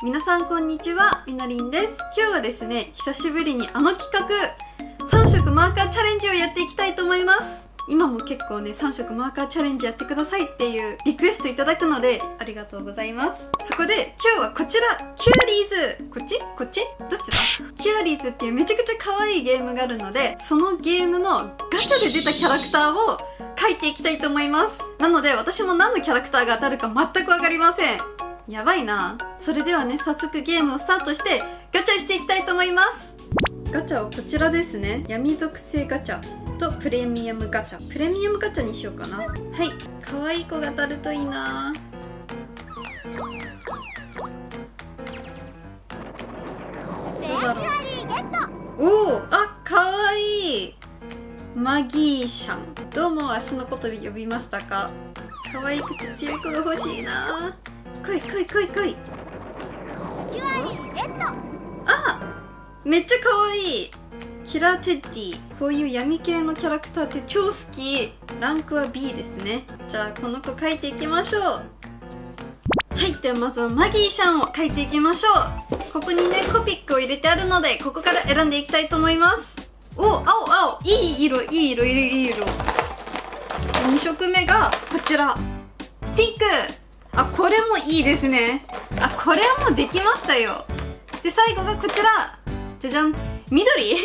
皆さんこんにちは、みのりんです。今日はですね、久しぶりにあの企画3色マーカーチャレンジをやっていきたいと思います。今も結構ね、3色マーカーチャレンジやってくださいっていうリクエストいただくのでありがとうございます。そこで今日はこちら、キュアリーズ、こっちどっちだ、キュアリーズっていうめちゃくちゃ可愛いゲームがあるので、そのゲームのガチャで出たキャラクターを描いていきたいと思います。なので私も何のキャラクターが当たるか全くわかりません。やばいな。それではね、早速ゲームをスタートしてガチャしていきたいと思います。ガチャはこちらですね。闇属性ガチャとプレミアムガチャ。プレミアムガチャにしようかな。はい、可愛い子が当たるといいな。どうだろう。おお、あ、可愛いマギーシャン。どうも足のこと呼びましたか。可愛くて強い子が欲しいな。来い。あ、めっちゃ可愛いキラーテッディ。こういう闇系のキャラクターって超好き。ランクは B ですね。じゃあこの子描いていきましょう。はい、ではまずはマギーシャンを描いていきましょう。ここにね、コピックを入れてあるので、ここから選んでいきたいと思います。お、青、いい色。2色目がこちら、ピンク。あ、これもいいですね。あ、これはもうできましたよ。で、最後がこちら、じゃじゃん、緑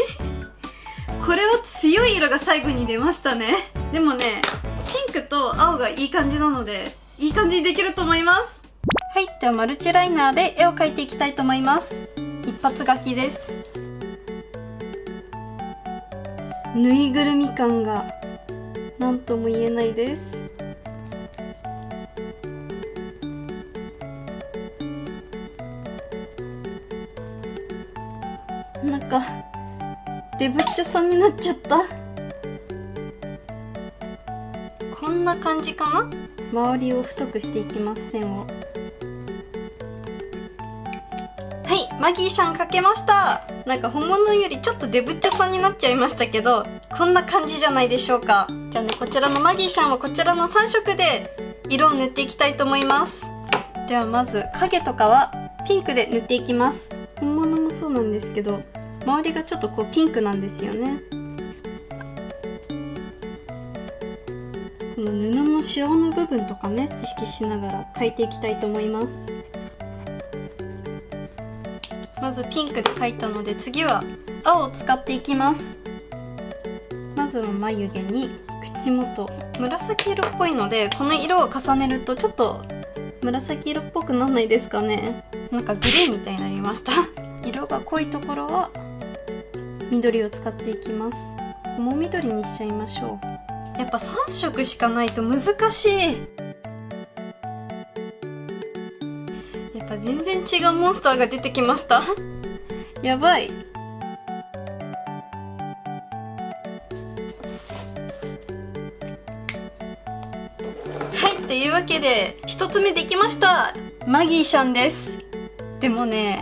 これは強い色が最後に出ましたね。でもね、ピンクと青がいい感じなので、いい感じにできると思います。はい、ではマルチライナーで絵を描いていきたいと思います。一発描きです。ぬいぐるみ感がなんとも言えないです。なんかデブッチョさんになっちゃった。こんな感じかな。周りを太くしていきます。線を。はい、マギーシャン描けました。なんか本物よりちょっとデブッチョさんになっちゃいましたけど、こんな感じじゃないでしょうか。じゃあね、こちらのマギーシャンはこちらの3色で色を塗っていきたいと思います。ではまず影とかはピンクで塗っていきます。本物もそうなんですけど、周りがちょっとこうピンクなんですよね。この布のシワの部分とかね、意識しながら描いていきたいと思います。まずピンクで描いたので、次は青を使っていきます。まずは眉毛に口元、紫色っぽいので、この色を重ねるとちょっと紫色っぽくなんないですかね。なんかグレーみたいになりました。色が濃いところは緑を使っていきます。もう緑にしちゃいましょう。やっぱ3色しかないと難しい。やっぱ全然違うモンスターが出てきました。やばい。はい、というわけで1つ目できました。マギーシャンです。でもね、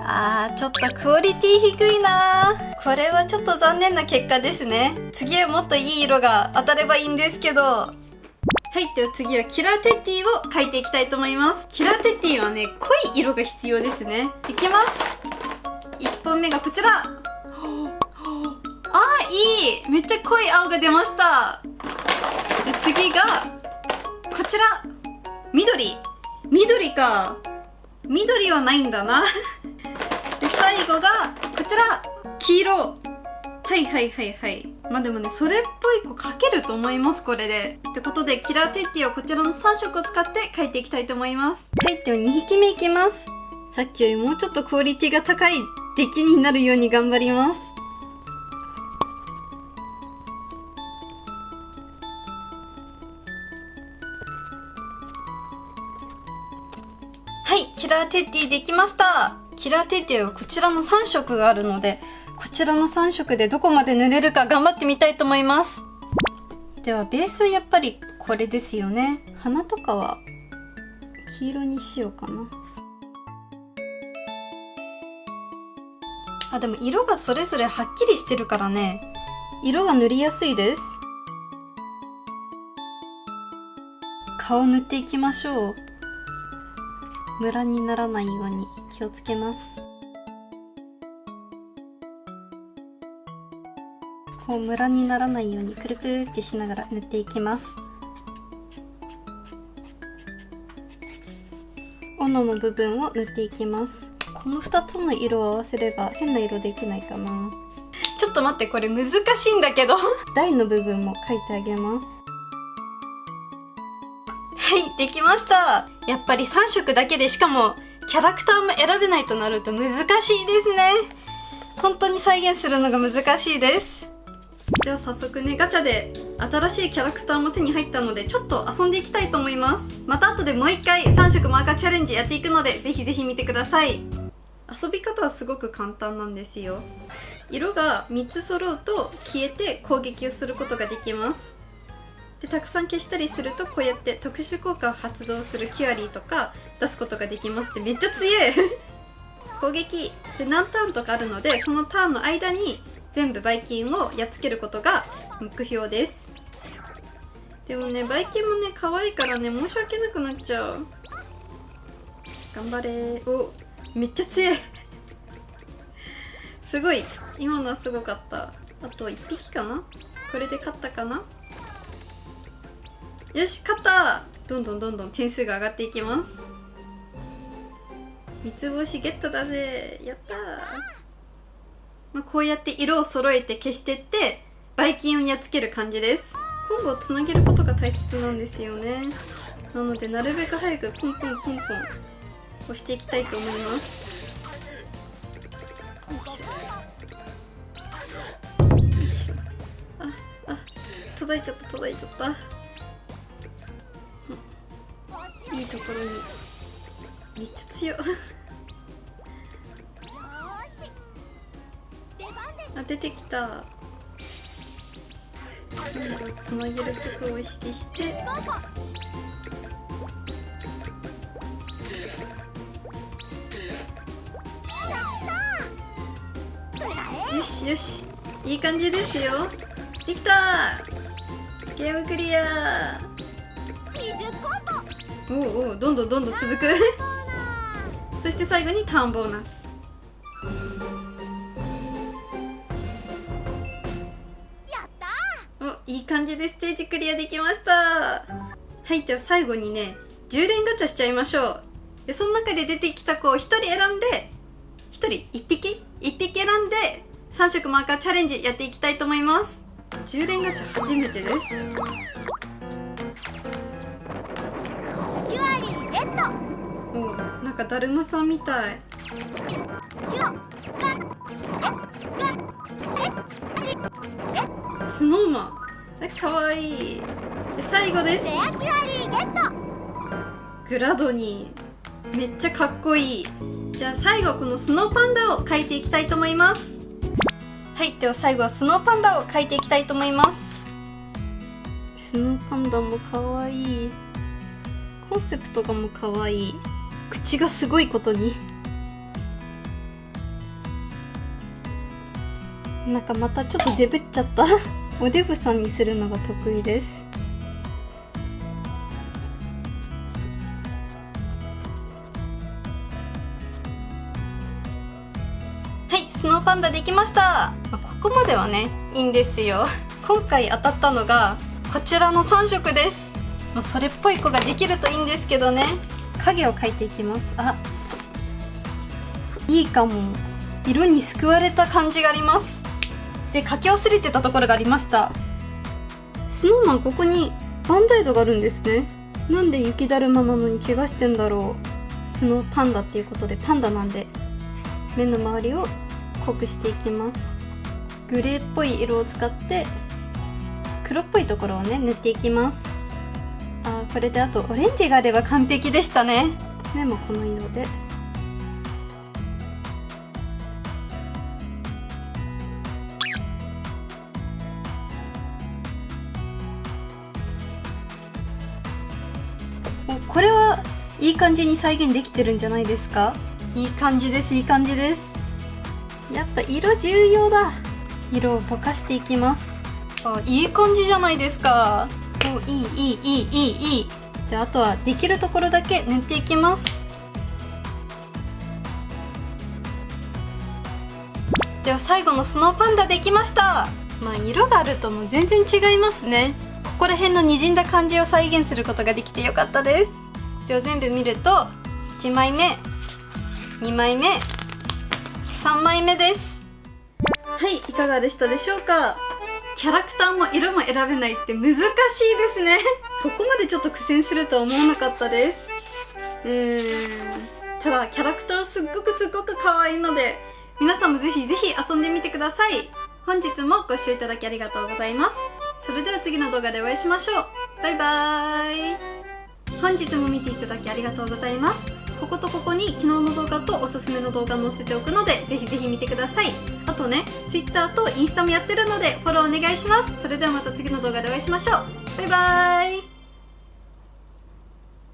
ちょっとクオリティ低いな。これはちょっと残念な結果ですね。次はもっといい色が当たればいいんですけど。はい、では次はキラーテッディを描いていきたいと思います。キラーテッディはね、濃い色が必要ですね。いきます。1本目がこちら。いい、めっちゃ濃い青が出ました。で、次がこちら、緑か。緑はないんだな。で、最後がこちら、黄色。はい。まあでもね、それっぽい子描けると思います、これで。ってことで、キラーテッディをこちらの3色を使って描いていきたいと思います。はい、では2匹目いきます。さっきよりもうちょっとクオリティが高い出来になるように頑張ります。はい、キラーテッディできました。キラーテッディはこちらの3色があるので、こちらの3色でどこまで塗れるか頑張ってみたいと思います。ではベースやっぱりこれですよね。鼻とかは黄色にしようかな。でも色がそれぞれはっきりしてるからね、色が塗りやすいです。顔塗っていきましょう。ムラにならないように気をつけます。こうムラにならないようにくるくるってしながら塗っていきます。斧の部分を塗っていきます。この2つの色を合わせれば変な色できないかな。ちょっと待って、これ難しいんだけど台の部分も描いてあげます。はい、できました。やっぱり3色だけで、しかもキャラクターも選べないとなると難しいですね。本当に再現するのが難しいです。では早速ね、ガチャで新しいキャラクターも手に入ったので、ちょっと遊んでいきたいと思います。また後でもう一回3色マーカーチャレンジやっていくので、ぜひぜひ見てください。遊び方はすごく簡単なんですよ。色が3つ揃うと消えて攻撃をすることができます。でたくさん消したりすると、こうやって特殊効果を発動するキュアリーとか出すことができます。ってめっちゃ強い攻撃で何ターンとかあるので、そのターンの間に全部バイキンをやっつけることが目標です。でもね、バイキンもね可愛いからね、申し訳なくなっちゃう。頑張れー。お、めっちゃ強いすごい、今のはすごかった。あと1匹かな。これで勝ったかな。よし、勝った。どんどん点数が上がっていきます。三つ星ゲットだぜ。やったー。こうやって色を揃えて消してってバイキンをやっつける感じです。コンボをつなげることが大切なんですよね。なのでなるべく早くポンポン押していきたいと思います。途絶えちゃったいいところにめっちゃ強出てきた。つなげることを意識してよしよし、いい感じですよ。できた。ゲームクリア。おお、どんどん続くそして最後にターンボーナス。いい感じでステージクリアできました。はい、では最後にね、10連ガチャしちゃいましょう。でその中で出てきた子を1人選んで、1匹選んで3色マーカーチャレンジやっていきたいと思います。10連ガチャ初めてです。お、なんかだるまさんみたい。スノーマンかわいい。で最後です。グラドニーめっちゃかっこいい。じゃあ最後このスノーパンダを描いていきたいと思います。はい、では最後はスノーパンダを描いていきたいと思います。スノーパンダもかわいい。コンセプトがもかわいい。口がすごいことになんかまたちょっとデブっちゃったおデブさんにするのが得意です。はい、スノーパンダできました。ここまではねいいんですよ。今回当たったのがこちらの3色です。それっぽい子ができるといいんですけどね。影を描いていきます。あ、いいかも。色に救われた感じがあります。で、描き忘れてたところがありました。スノーマンここにバンダイドがあるんですね。なんで雪だるまなのに怪我してんだろう。スノーパンダっていうことでパンダなんで、目の周りを濃くしていきます。グレーっぽい色を使って黒っぽいところをね塗っていきます。これであとオレンジがあれば完璧でしたね。目もこの色で。これはいい感じに再現できてるんじゃないですか。いい感じです。やっぱ色重要だ。色をぼかしていきます。いい感じじゃないですか。いい。で、あとはできるところだけ塗っていきます。では最後のスノーパンダできました。まあ色があるともう全然違いますね。ここら辺の滲んだ感じを再現することができてよかったです。では全部見ると1枚目、2枚目、3枚目です。はい、いかがでしたでしょうか。キャラクターも色も選べないって難しいですねここまでちょっと苦戦するとは思わなかったです。ただキャラクターすっごく可愛いので、皆さんもぜひぜひ遊んでみてください。本日もご視聴いただきありがとうございます。それでは次の動画でお会いしましょう。バイバーイ。本日も見ていただきありがとうございます。こことここに昨日の動画とおすすめの動画載せておくので、ぜひぜひ見てください。あとね、Twitter とインスタもやってるのでフォローお願いします。それではまた次の動画でお会いしましょう。バイバーイ。